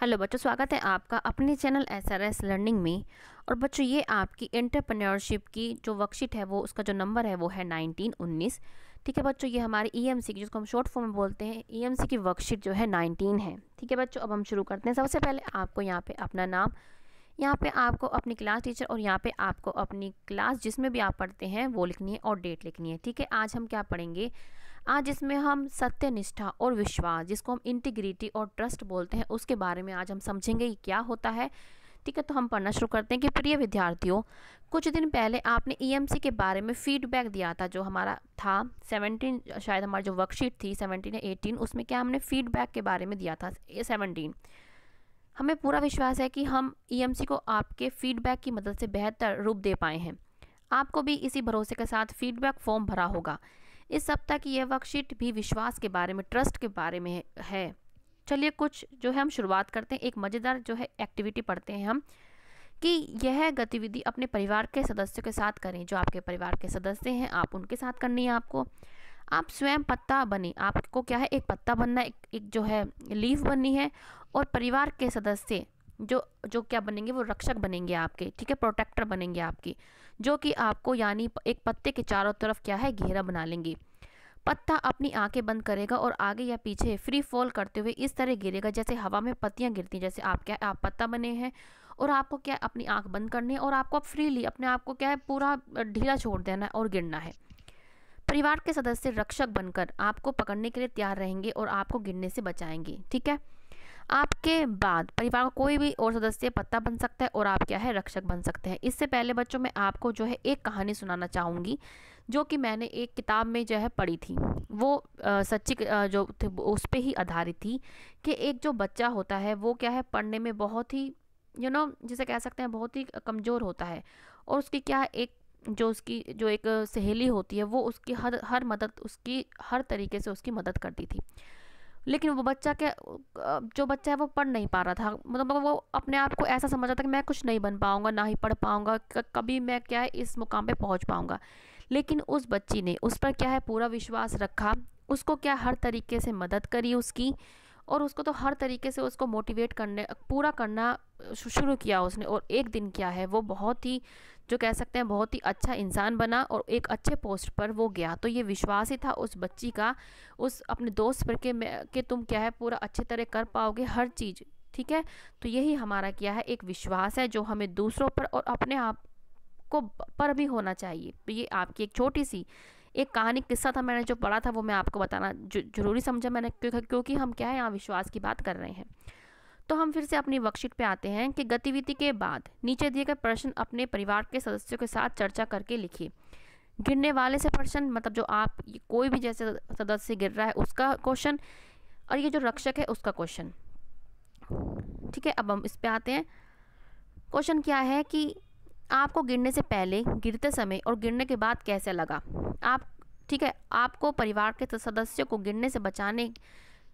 Hello बच्चों, स्वागत है आपका अपने चैनल एसआरएस लर्निंग में। और बच्चों, ये आपकी एंटरप्रेन्योरशिप की जो वर्कशीट है वो उसका जो नंबर है वो है 19-19। ठीक है बच्चों, ये हमारी ईएमसी की, जिसको हम शॉर्ट फॉर्म में बोलते हैं, ईएमसी की वर्कशीट जो है 19 है। ठीक है बच्चों, अब हम शुरू करते हैं। सबसे पहले आपको यहाँ पे अपना नाम, यहाँ पे आपको अपनी क्लास टीचर और यहाँ पे आपको अपनी क्लास जिसमें भी आप पढ़ते हैं वो लिखनी है और डेट लिखनी है। ठीक है, आज हम क्या पढ़ेंगे? आज इसमें हम सत्यनिष्ठा और विश्वास, जिसको हम इंटीग्रिटी और ट्रस्ट बोलते हैं, उसके बारे में आज हम समझेंगे ये क्या होता है। ठीक है, तो हम पढ़ना शुरू करते हैं कि प्रिय विद्यार्थियों, कुछ दिन पहले आपने ईएमसी के बारे में फीडबैक दिया था, जो हमारा था 17, शायद हमारी जो वर्कशीट थी 17 या 18, उसमें क्या हमने फीडबैक के बारे में दिया था 17। हमें पूरा विश्वास है कि हम ईएमसी को आपके फीडबैक की मदद से बेहतर रूप दे पाए हैं। आपको भी इसी भरोसे के साथ फीडबैक फॉर्म भरा होगा। इस सप्ताह की यह वर्कशीट भी विश्वास के बारे में, ट्रस्ट के बारे में है। चलिए कुछ जो है हम शुरुआत करते हैं। एक मज़ेदार जो है एक्टिविटी पढ़ते हैं हम, कि यह गतिविधि अपने परिवार के सदस्यों के साथ करें। जो आपके परिवार के सदस्य हैं आप उनके साथ करनी है आपको। आप स्वयं पत्ता बने, आपको क्या है, एक पत्ता बनना है, एक जो है लीफ बननी है। और परिवार के सदस्य जो जो क्या बनेंगे, वो रक्षक बनेंगे आपके। ठीक है, प्रोटेक्टर बनेंगे आपकी, जो कि आपको यानी एक पत्ते के चारों तरफ क्या है, घेरा बना लेंगे। पत्ता अपनी आंखें बंद करेगा और आगे या पीछे फ्री फॉल करते हुए इस तरह गिरेगा जैसे हवा में पत्तियां गिरती हैं। जैसे आप पत्ता बने हैं और आपको क्या अपनी आंख बंद करनी है और आपको फ्रीली अपने आप को क्या है पूरा ढीला छोड़ देना है और गिरना है। परिवार के सदस्य रक्षक बनकर आपको पकड़ने के लिए तैयार रहेंगे और आपको गिरने से बचाएंगे। ठीक है, आपके बाद परिवार का कोई भी और सदस्य पत्ता बन सकता है और आप क्या है, रक्षक बन सकते हैं। इससे पहले बच्चों, मैं आपको जो है एक कहानी सुनाना चाहूँगी, जो कि मैंने एक किताब में जो है पढ़ी थी। वो सच्ची जो थे उस पे ही आधारित थी, कि एक जो बच्चा होता है वो क्या है, पढ़ने में बहुत ही जिसे कह सकते हैं बहुत ही कमज़ोर होता है। और उसकी क्या एक जो उसकी जो एक सहेली होती है, वो उसकी हर मदद, उसकी हर तरीके से उसकी मदद करती थी। लेकिन वो बच्चा क्या, जो बच्चा है वो पढ़ नहीं पा रहा था। मतलब वो अपने आप को ऐसा समझ रहा था कि मैं कुछ नहीं बन पाऊंगा, ना ही पढ़ पाऊंगा, कभी मैं क्या है इस मुकाम पे पहुंच पाऊंगा। लेकिन उस बच्ची ने उस पर क्या है पूरा विश्वास रखा, उसको क्या हर तरीके से मदद करी उसकी, और उसको तो हर तरीके से उसको मोटिवेट करने पूरा करना शुरू किया उसने। और एक दिन क्या है, वो बहुत ही जो कह सकते हैं बहुत ही अच्छा इंसान बना और एक अच्छे पोस्ट पर वो गया। तो ये विश्वास ही था उस बच्ची का उस अपने दोस्त पर कि तुम क्या है पूरा अच्छी तरह कर पाओगे हर चीज़। ठीक है, तो यही हमारा क्या है एक विश्वास है, जो हमें दूसरों पर और अपने आप को पर भी होना चाहिए। तो ये आपकी एक छोटी सी एक कहानी किस्सा था, मैंने जो पढ़ा था वो मैं आपको बताना जरूरी समझा मैंने, क्योंकि हम क्या है यहाँ विश्वास की बात कर रहे हैं। तो हम फिर से अपनी वर्कशीट पे आते हैं कि गतिविधि के बाद नीचे दिए गए प्रश्न अपने परिवार के सदस्यों के साथ चर्चा करके लिखिए। गिरने वाले से प्रश्न, मतलब जो आप कोई भी जैसे सदस्य गिर रहा है उसका क्वेश्चन, और ये जो रक्षक है उसका क्वेश्चन। ठीक है, अब हम इस पे आते हैं। क्वेश्चन क्या है कि आपको गिरने से पहले, गिरते समय और गिरने के बाद कैसे लगा? आप ठीक है, आपको परिवार के सदस्यों को गिरने से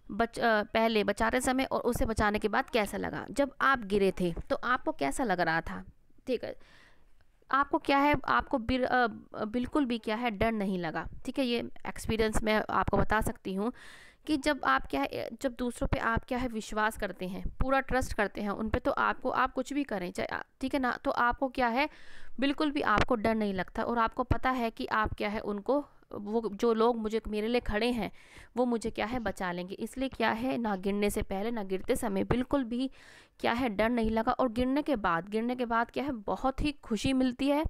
पहले, बचाते समय और उसे बचाने के बाद कैसा लगा? जब आप गिरे थे तो आपको कैसा लग रहा था? ठीक है, आपको क्या है, आपको बिल्कुल भी क्या है डर नहीं लगा। ठीक है, ये एक्सपीरियंस मैं आपको बता सकती हूँ कि जब आप क्या है, जब दूसरों पे आप क्या है विश्वास करते हैं, पूरा ट्रस्ट करते हैं उन पे, तो आपको आप कुछ भी करें चाहे, ठीक है ना, तो आपको क्या है बिल्कुल भी आपको डर नहीं लगता। और आपको पता है कि आप क्या है उनको, वो जो लोग मुझे मेरे लिए खड़े हैं वो मुझे क्या है बचा लेंगे। इसलिए क्या है, ना गिरने से पहले ना गिरते समय बिल्कुल भी क्या है डर नहीं लगा। और गिरने के बाद क्या है बहुत ही खुशी मिलती है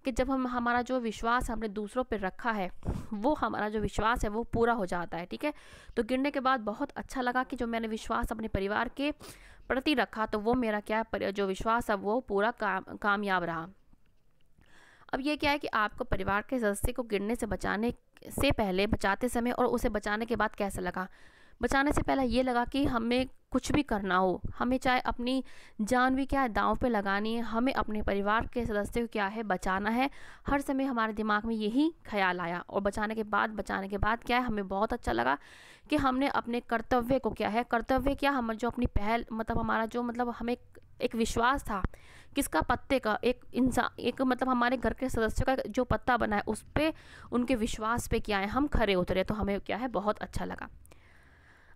कि जब हम हमारा जो विश्वास हमने दूसरों पर रखा है, वो हमारा जो विश्वास है वो पूरा हो जाता है। ठीक है, तो गिरने के बाद बहुत अच्छा लगा कि जो मैंने विश्वास अपने परिवार के प्रति रखा, तो वो मेरा क्या जो विश्वास है वो पूरा कामयाब रहा। अब ये क्या है कि आपको परिवार के सदस्य को गिरने से बचाने से पहले, बचाते समय और उसे बचाने के बाद कैसा लगा? बचाने से पहले ये लगा कि हमें कुछ भी करना हो, हमें चाहे अपनी जान भी क्या है दांव पे लगानी है, हमें अपने परिवार के सदस्य को क्या है बचाना है। हर समय हमारे दिमाग में यही ख्याल आया। और बचाने के बाद क्या है, हमें बहुत अच्छा लगा कि हमने अपने कर्तव्य को क्या है, कर्तव्य क्या, हम जो अपनी पहल, मतलब हमारा जो, मतलब हमें एक विश्वास था किसका, पत्ते का, एक इंसान, एक मतलब हमारे घर के सदस्यों का जो पत्ता बना है उस पे, उनके विश्वास पे क्या है हम खरे उतरे। तो हमें क्या है बहुत अच्छा लगा।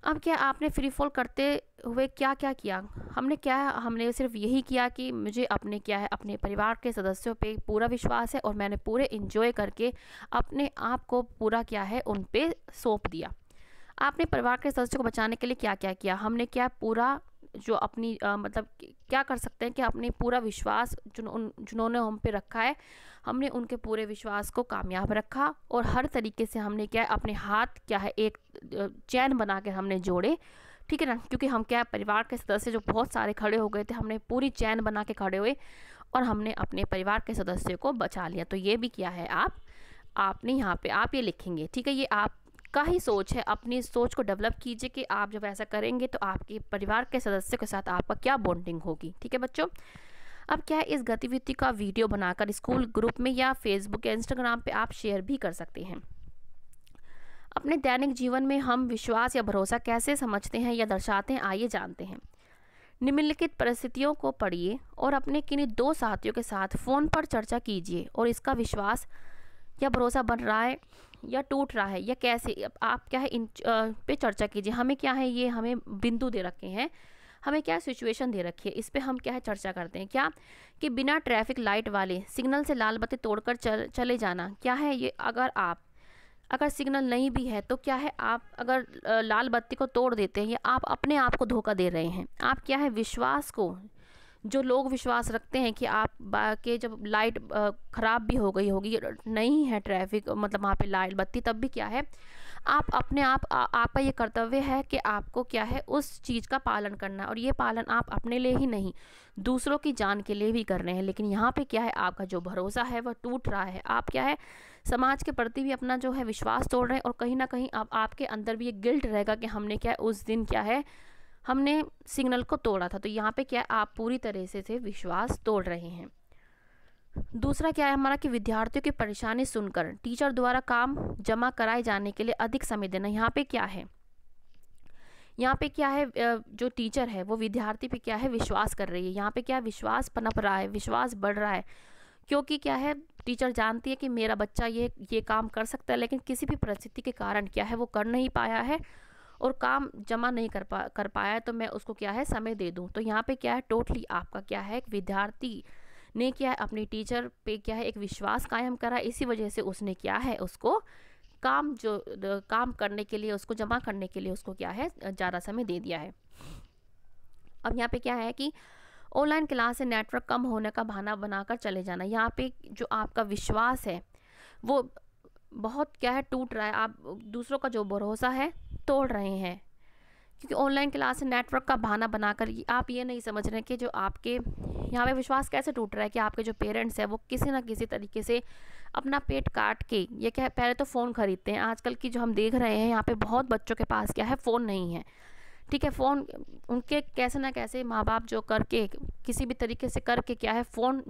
अब क्या आपने फ्री फॉल करते हुए क्या क्या किया? हमने सिर्फ यही किया कि मुझे अपने क्या है अपने परिवार के सदस्यों पे पूरा विश्वास है और मैंने पूरे एंजॉय करके अपने आप को पूरा क्या है उन पे सौंप दिया। आपने परिवार के सदस्यों को बचाने के लिए क्या क्या किया? हमने क्या पूरा जो अपनी मतलब क्या कर सकते हैं कि अपने पूरा विश्वास जिन्होंने हम पे रखा है, हमने उनके पूरे विश्वास को कामयाब रखा और हर तरीके से हमने क्या है अपने हाथ क्या है एक चैन बना के हमने जोड़े, ठीक है ना, क्योंकि हम क्या परिवार के सदस्य जो बहुत सारे खड़े हो गए थे, हमने पूरी चैन बना के खड़े हुए और हमने अपने परिवार के सदस्य को बचा लिया। तो ये भी क्या है आपने यहाँ पे आप ये लिखेंगे, ठीक है। ये आप का ही सोच है, अपनी सोच को डेवलप कीजिए कि आप जब ऐसा करेंगे तो आपके परिवार के सदस्यों के साथ आपका क्या बॉन्डिंग होगी, ठीक है बच्चों। अब क्या है, इस गतिविधि का वीडियो बनाकर स्कूल ग्रुप में या फेसबुक या इंस्टाग्राम पे आप शेयर भी कर सकते हैं। अपने दैनिक जीवन में हम विश्वास या भरोसा कैसे समझते हैं या दर्शाते हैं, आइए जानते हैं। निम्नलिखित परिस्थितियों को पढ़िए और अपने किन्हीं 2 साथियों के साथ फ़ोन पर चर्चा कीजिए और इसका विश्वास या भरोसा बन रहा है या टूट रहा है या कैसे, आप क्या है इन पे चर्चा कीजिए। हमें क्या है, ये हमें बिंदु दे रखे हैं, हमें क्या सिचुएशन दे रखी है, इस पे हम क्या है चर्चा करते हैं। क्या कि बिना ट्रैफिक लाइट वाले सिग्नल से लाल बत्ती तोड़कर चले जाना क्या है ये, अगर सिग्नल नहीं भी है तो क्या है आप अगर लाल बत्ती को तोड़ देते हैं, या आप अपने आप को धोखा दे रहे हैं। आप क्या है विश्वास को, जो लोग विश्वास रखते हैं कि आप के जब लाइट ख़राब भी हो गई होगी, नहीं है ट्रैफिक मतलब वहाँ पे लाइट बत्ती, तब भी क्या है आप अपने आप आपका ये कर्तव्य है कि आपको क्या है उस चीज़ का पालन करना, और ये पालन आप अपने लिए ही नहीं दूसरों की जान के लिए भी कर रहे हैं। लेकिन यहाँ पे क्या है आपका जो भरोसा है वह टूट रहा है, आप क्या है समाज के प्रति भी अपना जो है विश्वास तोड़ रहे हैं, और कहीं ना कहीं आपके अंदर भी ये गिल्ट रहेगा कि हमने क्या उस दिन क्या है हमने सिग्नल को तोड़ा था। तो यहाँ पे क्या आप पूरी तरह से विश्वास तोड़ रहे हैं। दूसरा क्या है हमारा कि विद्यार्थियों की परेशानी सुनकर टीचर द्वारा काम जमा कराए जाने के लिए अधिक समय देना। यहाँ पे क्या है, यहाँ पे क्या है जो टीचर है वो विद्यार्थी पे क्या है विश्वास कर रही है। यहाँ पे क्या विश्वास पनप रहा है, विश्वास बढ़ रहा है, क्योंकि क्या है टीचर जानती है कि मेरा बच्चा ये काम कर सकता है, लेकिन किसी भी परिस्थिति के कारण क्या है वो कर नहीं पाया है और काम जमा नहीं कर पाया है, तो मैं उसको क्या है समय दे दूं। तो यहाँ पे क्या है टोटली आपका क्या है एक विद्यार्थी ने क्या है अपनी टीचर पे क्या है एक विश्वास कायम करा, इसी वजह से उसने क्या है उसको काम करने के लिए, उसको जमा करने के लिए उसको क्या है ज़्यादा समय दे दिया है। अब यहाँ पे क्या है कि ऑनलाइन क्लास से नेटवर्क कम होने का बहाना बनाकर चले जाना। यहाँ पे जो आपका विश्वास है वो बहुत क्या है टूट रहा है, आप दूसरों का जो भरोसा है तोड़ रहे हैं, क्योंकि ऑनलाइन क्लास से नेटवर्क का बहाना बनाकर आप ये नहीं समझ रहे कि जो आपके यहाँ पे विश्वास कैसे टूट रहा है कि आपके जो पेरेंट्स हैं वो किसी ना किसी तरीके से अपना पेट काट के ये क्या है पहले तो फ़ोन ख़रीदते हैं। आजकल की जो हम देख रहे हैं यहाँ पे बहुत बच्चों के पास क्या है फ़ोन नहीं है, ठीक है। फ़ोन उनके कैसे ना कैसे माँ बाप जो करके किसी भी तरीके से करके क्या है फ़ोन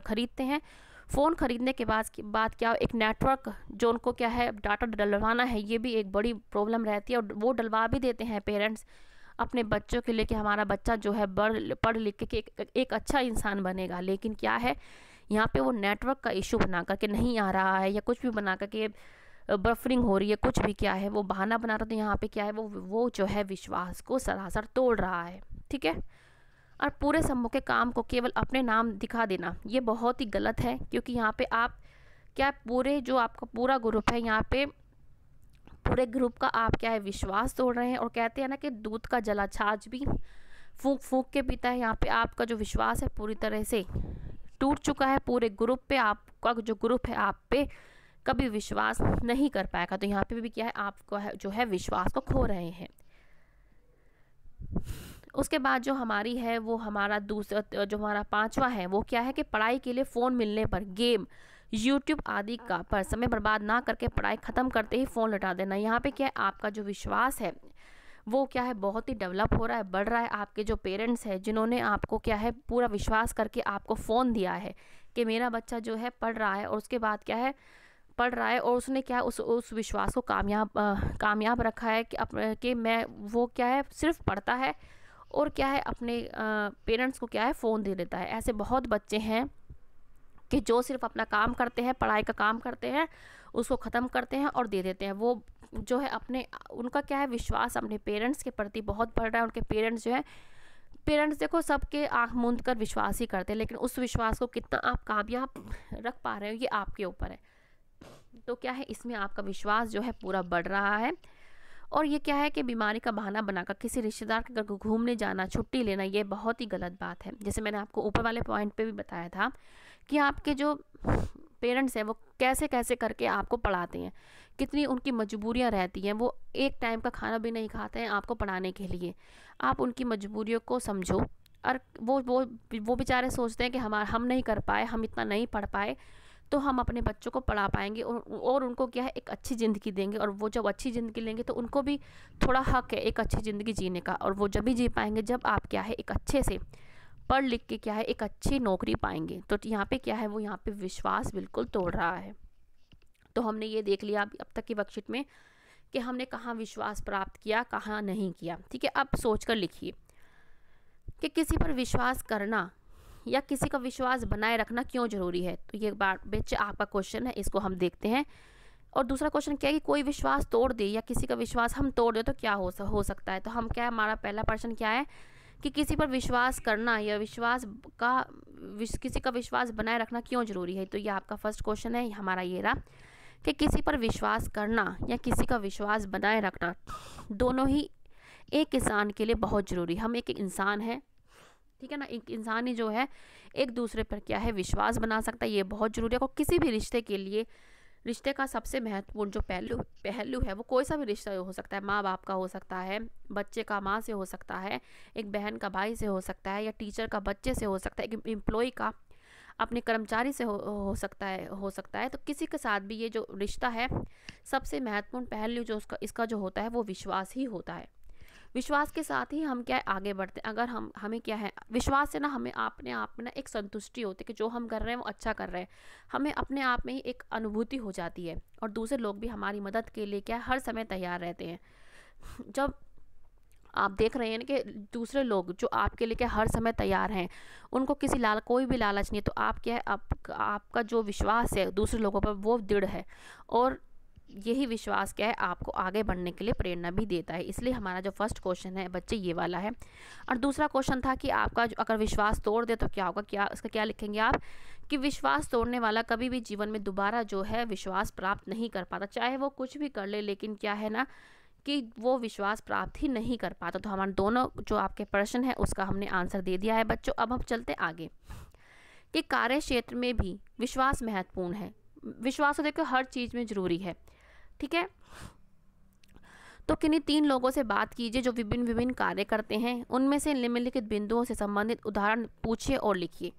ख़रीदते हैं। फ़ोन ख़रीदने के बाद क्या एक नेटवर्क जो उनको क्या है डाटा डलवाना है, ये भी एक बड़ी प्रॉब्लम रहती है, और वो डलवा भी देते हैं पेरेंट्स अपने बच्चों के लिए कि हमारा बच्चा जो है पढ़ लिख के एक अच्छा इंसान बनेगा। लेकिन क्या है यहाँ पे वो नेटवर्क का इशू बना करके नहीं आ रहा है, या कुछ भी बना करके बफरिंग हो रही है, कुछ भी क्या है वो बहाना बना रहा है। तो यहाँ पे क्या है वो जो है विश्वास को सरासर तोड़ रहा है, ठीक है। और पूरे समूह के काम को केवल अपने नाम दिखा देना ये बहुत ही गलत है, क्योंकि यहाँ पे आप क्या पूरे जो आपका पूरा ग्रुप है यहाँ पे पूरे ग्रुप का आप क्या है विश्वास तोड़ रहे हैं। और कहते हैं ना कि दूध का जला छाछ भी फूंक फूंक के पीता है। यहाँ पे आपका जो विश्वास है पूरी तरह से टूट चुका है पूरे ग्रुप पे, आपका जो ग्रुप है आप पे कभी विश्वास नहीं कर पाएगा। तो यहाँ पे भी क्या है आपको जो है विश्वास को खो रहे हैं। उसके बाद जो हमारी है वो हमारा दूसरा जो हमारा 5वां है वो क्या है कि पढ़ाई के लिए फ़ोन मिलने पर गेम यूट्यूब आदि का पर समय बर्बाद ना करके पढ़ाई ख़त्म करते ही फ़ोन लौटा देना। यहाँ पे क्या है आपका जो विश्वास है वो क्या है बहुत ही डेवलप हो रहा है, बढ़ रहा है। आपके जो पेरेंट्स हैं जिन्होंने आपको क्या है पूरा विश्वास करके आपको फ़ोन दिया है कि मेरा बच्चा जो है पढ़ रहा है, और उसके बाद क्या है पढ़ रहा है, और उसने क्या उस विश्वास को कामयाब रखा है कि मैं वो क्या है सिर्फ पढ़ता है और क्या है अपने पेरेंट्स को क्या है फ़ोन दे देता है। ऐसे बहुत बच्चे हैं कि जो सिर्फ अपना काम करते हैं, पढ़ाई का काम करते हैं, उसको ख़त्म करते हैं और दे देते हैं। वो जो है अपने उनका क्या है विश्वास अपने पेरेंट्स के प्रति बहुत बढ़ रहा है। उनके पेरेंट्स जो है, पेरेंट्स देखो सबके आँख मूंद कर विश्वास ही करते हैं, लेकिन उस विश्वास को कितना आप कामयाब रख पा रहे हो ये आपके ऊपर है। तो क्या है, इसमें आपका विश्वास जो है पूरा बढ़ रहा है। और ये क्या है कि बीमारी का बहाना बनाकर किसी रिश्तेदार के घर घूमने जाना, छुट्टी लेना, ये बहुत ही गलत बात है। जैसे मैंने आपको ऊपर वाले पॉइंट पे भी बताया था कि आपके जो पेरेंट्स हैं वो कैसे कैसे करके आपको पढ़ाते हैं, कितनी उनकी मजबूरियां रहती हैं। वो एक टाइम का खाना भी नहीं खाते हैं आपको पढ़ाने के लिए। आप उनकी मजबूरियों को समझो। और वो बेचारे सोचते हैं कि हम नहीं कर पाए, हम इतना नहीं पढ़ पाए, तो हम अपने बच्चों को पढ़ा पाएंगे और उनको क्या है एक अच्छी ज़िंदगी देंगे। और वो जब अच्छी ज़िंदगी लेंगे तो उनको भी थोड़ा हक है एक अच्छी ज़िंदगी जीने का। और वो जब भी जी पाएंगे जब आप क्या है एक अच्छे से पढ़ लिख के क्या है एक अच्छी नौकरी पाएंगे। तो यहाँ पे क्या है, वो यहाँ पे विश्वास बिल्कुल तोड़ रहा है। तो हमने ये देख लिया अब तक की वर्कशीट में कि हमने कहाँ विश्वास प्राप्त किया, कहाँ नहीं किया। ठीक है, अब सोच कर लिखिए कि किसी पर विश्वास करना या किसी का विश्वास बनाए रखना क्यों ज़रूरी है। तो ये बात बच्चे आपका क्वेश्चन है, इसको हम देखते हैं। और दूसरा क्वेश्चन क्या है कि कोई विश्वास तोड़ दे या किसी का विश्वास हम तोड़ दे तो क्या हो सकता है। तो हम क्या, हमारा पहला प्रश्न क्या है कि किसी पर विश्वास करना या किसी का विश्वास बनाए रखना क्यों ज़रूरी है। तो ये आपका फर्स्ट क्वेश्चन है हमारा, ये रहा कि किसी पर विश्वास करना या किसी का विश्वास बनाए रखना दोनों ही एक इंसान के लिए बहुत ज़रूरी। हम एक इंसान है, ठीक है ना, एक इंसान ही जो है एक दूसरे पर क्या है विश्वास बना सकता है, ये बहुत ज़रूरी है। और किसी भी रिश्ते के लिए रिश्ते का सबसे महत्वपूर्ण जो पहलू है वो कोई सा भी रिश्ता हो सकता है। माँ बाप का हो सकता है, बच्चे का माँ से हो सकता है, एक बहन का भाई से हो सकता है, या टीचर का बच्चे से हो सकता है, एक एम्प्लॉय का अपने कर्मचारी से हो सकता है। तो किसी के साथ भी ये जो रिश्ता है सबसे महत्वपूर्ण पहलू जो इसका जो होता है वो विश्वास ही होता है। विश्वास के साथ ही हम क्या है आगे बढ़ते हैं। अगर हमें क्या है विश्वास से ना हमें अपने आप में ना एक संतुष्टि होती है कि जो हम कर रहे हैं वो अच्छा कर रहे हैं। हमें अपने आप में ही एक अनुभूति हो जाती है और दूसरे लोग भी हमारी मदद के लिए क्या है हर समय तैयार रहते हैं। जब आप देख रहे हैं ना कि दूसरे लोग जो आपके लिए क्या हर समय तैयार हैं, उनको कोई भी लालच नहीं है, तो आप क्या है आपका जो विश्वास है दूसरे लोगों पर वो दृढ़ है। और यही विश्वास क्या है आपको आगे बढ़ने के लिए प्रेरणा भी देता है। इसलिए हमारा जो फर्स्ट क्वेश्चन है बच्चे ये वाला है। और दूसरा क्वेश्चन था कि आपका जो अगर विश्वास तोड़ दे तो क्या होगा, उसका क्या लिखेंगे आप कि विश्वास तोड़ने वाला कभी भी जीवन में दोबारा जो है विश्वास प्राप्त नहीं कर पाता, चाहे वो कुछ भी कर ले, लेकिन क्या है ना कि वो विश्वास प्राप्त ही नहीं कर पाता। तो हमारे दोनों जो आपके प्रश्न है उसका हमने आंसर दे दिया है बच्चों। अब हम चलते आगे कि कार्य क्षेत्र में भी विश्वास महत्वपूर्ण है। विश्वास तो देखो हर चीज़ में ज़रूरी है, ठीक है। तो किन्हीं 3 लोगों से बात कीजिए जो विभिन्न कार्य करते हैं, उनमें से निम्नलिखित बिंदुओं से संबंधित उदाहरण पूछिए और लिखिए।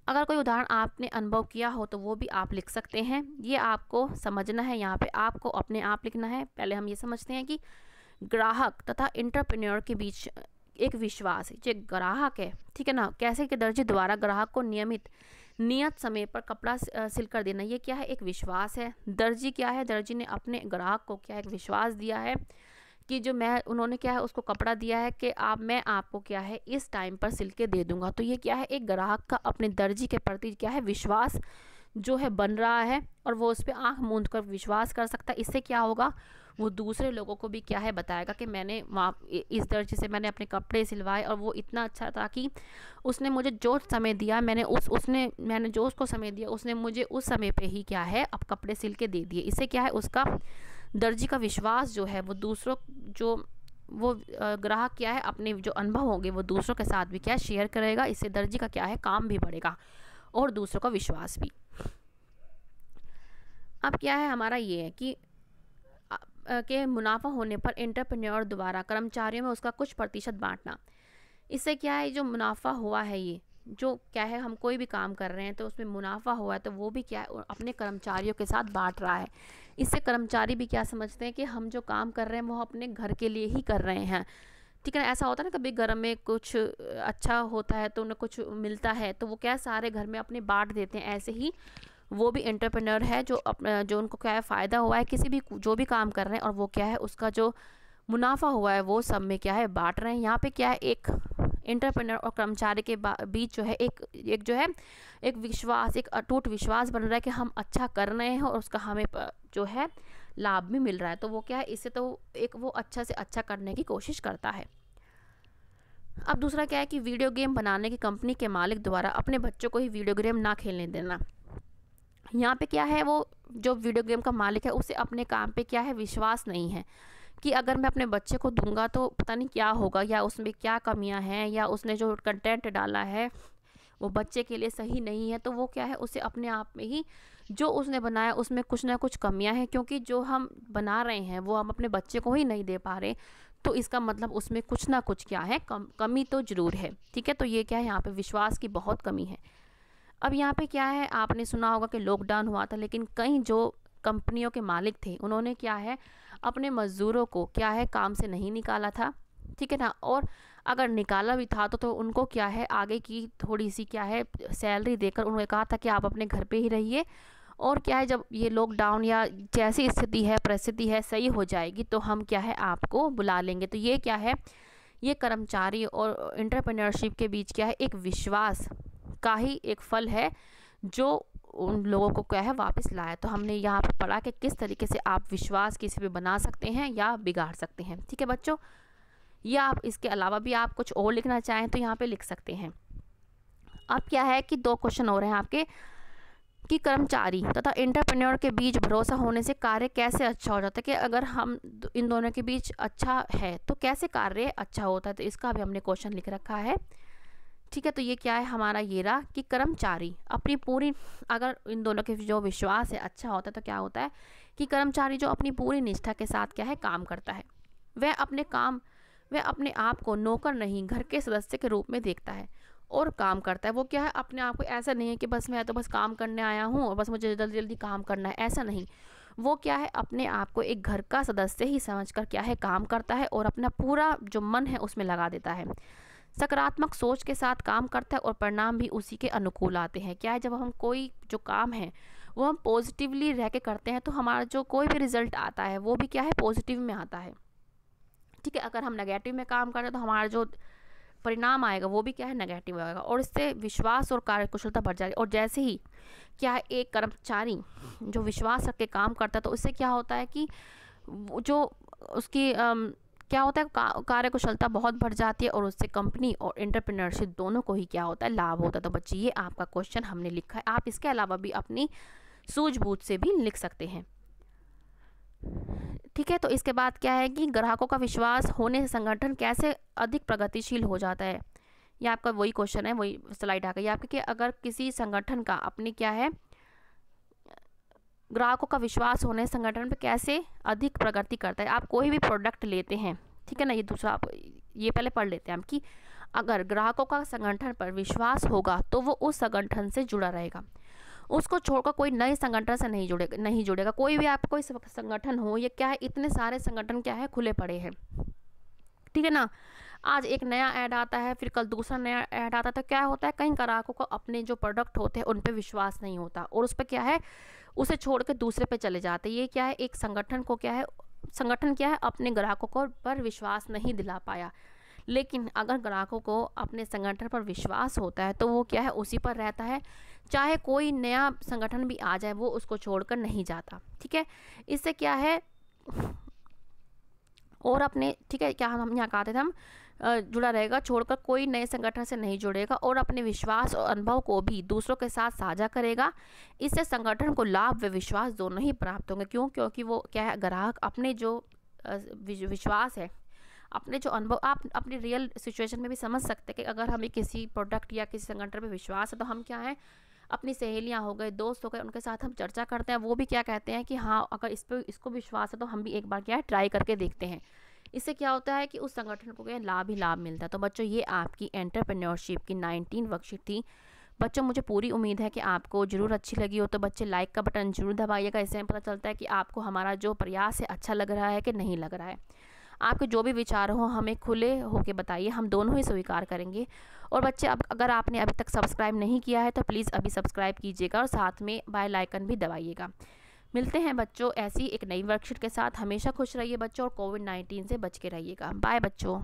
अगर कोई उदाहरण आपने अनुभव किया हो तो वो भी आप लिख सकते हैं। ये आपको समझना है, यहाँ पे आपको अपने आप लिखना है। पहले हम ये समझते हैं कि ग्राहक तथा एंटरप्रेन्योर के बीच एक विश्वास है। जो ग्राहक है, ठीक है ना, कैसे कि दर्जी द्वारा ग्राहक को नियत समय पर कपड़ा सिल कर देना, ये क्या है एक विश्वास है। दर्जी क्या है, दर्जी ने अपने ग्राहक को क्या एक विश्वास दिया है कि उन्होंने क्या है उसको कपड़ा दिया है कि मैं आपको क्या है इस टाइम पर सिल के दे दूंगा। तो ये क्या है एक ग्राहक का अपने दर्जी के प्रति क्या है विश्वास जो है बन रहा है और वो उस पर आँख मूंद कर विश्वास कर सकता है। इससे क्या होगा, वो दूसरे लोगों को भी क्या है बताएगा कि मैंने इस दर्जी से मैंने अपने कपड़े सिलवाए और वो इतना अच्छा था कि उसने मुझे जो समय दिया मैंने जो उसको समय दिया उसने मुझे उस समय पे ही क्या है अब कपड़े सिल के दे दिए। इससे क्या है उसका दर्जी का विश्वास जो है वो दूसरों वो ग्राहक क्या है अपने जो अनुभव होंगे वो दूसरों के साथ भी क्या शेयर करेगा। इससे दर्जी का क्या है काम भी बढ़ेगा और दूसरों का विश्वास भी। अब क्या है हमारा ये है कि मुनाफा होने पर एंटरप्रेन्योर द्वारा कर्मचारियों में उसका कुछ प्रतिशत बांटना। इससे क्या है जो मुनाफा हुआ है, ये जो क्या है हम कोई भी काम कर रहे हैं तो उसमें मुनाफा हुआ है तो वो भी क्या है अपने कर्मचारियों के साथ बांट रहा है। इससे कर्मचारी भी क्या समझते हैं कि हम जो काम कर रहे हैं वो अपने घर के लिए ही कर रहे हैं, ठीक है ना। ऐसा होता है ना कभी घर में कुछ अच्छा होता है तो उन्हें कुछ मिलता है तो वो क्या सारे घर में अपने बांट देते हैं। ऐसे ही वो भी एंटरप्रेन्योर है जो उनको क्या है फ़ायदा हुआ है किसी भी जो भी काम कर रहे हैं और वो क्या है उसका जो मुनाफा हुआ है वो सब में क्या है बांट रहे हैं। यहाँ पे क्या है एक एंटरप्रेन्योर और कर्मचारी के बीच जो है एक जो है एक विश्वास, एक अटूट विश्वास बन रहा है कि हम अच्छा कर रहे हैं और उसका हमें जो है लाभ भी मिल रहा है। तो वो क्या है, इससे तो एक वो अच्छा से अच्छा करने की कोशिश करता है। अब दूसरा क्या है कि वीडियो गेम बनाने की कंपनी के मालिक द्वारा अपने बच्चों को ही वीडियो गेम ना खेलने देना। यहाँ पे क्या है, वो जो वीडियो गेम का मालिक है उसे अपने काम पे क्या है विश्वास नहीं है कि अगर मैं अपने बच्चे को दूंगा तो पता नहीं क्या होगा, या उसमें क्या कमियां हैं, या उसने जो कंटेंट डाला है वो बच्चे के लिए सही नहीं है। तो वो क्या है, उसे अपने आप में ही जो उसने बनाया उसमें कुछ ना कुछ कमियां हैं, क्योंकि जो हम बना रहे हैं वो हम अपने बच्चे को ही नहीं दे पा रहे, तो इसका मतलब उसमें कुछ ना कुछ क्या है कमी तो ज़रूर है। ठीक है, तो ये क्या है, यहाँ पे विश्वास की बहुत कमी है। अब यहाँ पे क्या है, आपने सुना होगा कि लॉकडाउन हुआ था, लेकिन कई जो कंपनियों के मालिक थे उन्होंने क्या है अपने मज़दूरों को क्या है काम से नहीं निकाला था। ठीक है ना, और अगर निकाला भी था तो उनको क्या है आगे की थोड़ी सी क्या है सैलरी देकर उन्होंने कहा था कि आप अपने घर पे ही रहिए, और क्या है जब ये लॉकडाउन या जैसी स्थिति है परिस्थिति है सही हो जाएगी तो हम क्या है आपको बुला लेंगे। तो ये क्या है, ये कर्मचारी और एंटरप्रेन्योरशिप के बीच क्या है एक विश्वास का ही एक फल है जो उन लोगों को क्या है वापस लाया। तो हमने यहाँ पर पढ़ा कि किस तरीके से आप विश्वास किसी पे बना सकते हैं या बिगाड़ सकते हैं। ठीक है बच्चों, या आप इसके अलावा भी आप कुछ और लिखना चाहें तो यहाँ पे लिख सकते हैं। अब क्या है कि 2 क्वेश्चन हो रहे हैं आपके कि कर्मचारी तथा एंटरप्रेन्योर के बीच भरोसा होने से कार्य कैसे अच्छा हो जाता है, कि अगर हम इन दोनों के बीच अच्छा है तो कैसे कार्य अच्छा होता है। तो इसका भी हमने क्वेश्चन लिख रखा है। ठीक है, तो ये क्या है हमारा ये रहा कि कर्मचारी अपनी पूरी, अगर इन दोनों के जो विश्वास है अच्छा होता है तो क्या होता है कि कर्मचारी जो अपनी पूरी निष्ठा के साथ क्या है काम करता है, वह अपने आप को नौकर नहीं घर के सदस्य के रूप में देखता है और काम करता है। वो क्या है अपने आप को ऐसा नहीं है कि बस मैं तो बस काम करने आया हूँ और बस मुझे जल्दी जल्दी काम करना है, ऐसा नहीं। वो क्या है अपने आप को एक घर का सदस्य ही समझकर क्या है काम करता है और अपना पूरा जो मन है उसमें लगा देता है। सकारात्मक सोच के साथ काम करता है और परिणाम भी उसी के अनुकूल आते हैं। क्या है, जब हम कोई जो काम है वो हम पॉजिटिवली रह के करते हैं तो हमारा जो कोई भी रिजल्ट आता है वो भी क्या है पॉजिटिव में आता है। ठीक है, अगर हम नेगेटिव में काम कर रहे हैं तो हमारा जो परिणाम आएगा वो भी क्या है नेगेटिव आएगा, और इससे विश्वास और कार्यकुशलता बढ़ जाएगी। और जैसे ही क्या है एक कर्मचारी जो विश्वास रख के काम करता है तो उससे क्या होता है कि जो उसकी क्या होता है कार्यकुशलता बहुत बढ़ जाती है और उससे कंपनी और एंटरप्रेन्योरशिप दोनों को ही क्या होता है लाभ होता है। तो बच्चे ये आपका क्वेश्चन हमने लिखा है, आप इसके अलावा भी अपनी सूझबूझ से भी लिख सकते हैं। ठीक है, तो इसके बाद क्या है कि ग्राहकों का विश्वास होने से संगठन कैसे अधिक प्रगतिशील हो जाता है। ये आपका वही क्वेश्चन है, वही स्लाइड आ गई आपके कि अगर किसी संगठन का अपनी क्या है ग्राहकों का विश्वास होने संगठन पे कैसे अधिक प्रगति करता है। आप कोई भी प्रोडक्ट लेते हैं, ठीक है ना, ये दूसरा आप ये पहले पढ़ लेते हैं हम कि अगर ग्राहकों का संगठन पर विश्वास होगा तो वो उस संगठन से जुड़ा रहेगा, उसको छोड़कर कोई नए संगठन से नहीं जुड़ेगा। कोई भी आप कोई संगठन हो, ये क्या है इतने सारे संगठन क्या है खुले पड़े हैं, ठीक है ना। आज एक नया ऐड आता है, फिर कल दूसरा नया ऐड आता है, तो क्या होता है कई ग्राहकों को अपने जो प्रोडक्ट होते हैं उन पे विश्वास नहीं होता और उस पर क्या है उसे छोड़ के दूसरे पे चले जाते हैं। ये क्या है एक संगठन को क्या है संगठन क्या है अपने ग्राहकों को पर विश्वास नहीं दिला पाया। लेकिन अगर ग्राहकों को अपने संगठन पर विश्वास होता है तो वो क्या है उसी पर रहता है, चाहे कोई नया संगठन भी आ जाए वो उसको छोड़कर नहीं जाता। ठीक है, इससे क्या है और अपने ठीक है क्या हम यहाँ कहते थे हम जुड़ा रहेगा, छोड़कर कोई नए संगठन से नहीं जुड़ेगा और अपने विश्वास और अनुभव को भी दूसरों के साथ साझा करेगा। इससे संगठन को लाभ व विश्वास दोनों ही प्राप्त होंगे। क्यों? क्योंकि वो क्या है ग्राहक अपने जो विश्वास है, अपने जो अनुभव, आप अपनी रियल सिचुएशन में भी समझ सकते हैं कि अगर हमें किसी प्रोडक्ट या किसी संगठन पे विश्वास है तो हम क्या है अपनी सहेलियां हो गए, दोस्त हो गए, उनके साथ हम चर्चा करते हैं। वो भी क्या कहते हैं कि हाँ अगर इसको विश्वास है तो हम भी एक बार क्या है ट्राई करके देखते हैं। इससे क्या होता है कि उस संगठन को क्या लाभ ही लाभ मिलता है। तो बच्चों ये आपकी एंटरप्रेन्योरशिप की 19 वर्कशीट थी। बच्चों मुझे पूरी उम्मीद है कि आपको ज़रूर अच्छी लगी हो। तो बच्चे लाइक का बटन जरूर दबाइएगा, इससे पता चलता है कि आपको हमारा जो प्रयास है अच्छा लग रहा है कि नहीं लग रहा है। आपके जो भी विचार हो हमें खुले होके बताइए, हम दोनों ही स्वीकार करेंगे। और बच्चे अब अगर आपने अभी तक सब्सक्राइब नहीं किया है तो प्लीज़ अभी सब्सक्राइब कीजिएगा और साथ में बेल आइकन भी दबाइएगा। मिलते हैं बच्चों ऐसी एक नई वर्कशीट के साथ। हमेशा खुश रहिए बच्चों और कोविड-19 से बच के रहिएगा। बाय बच्चों।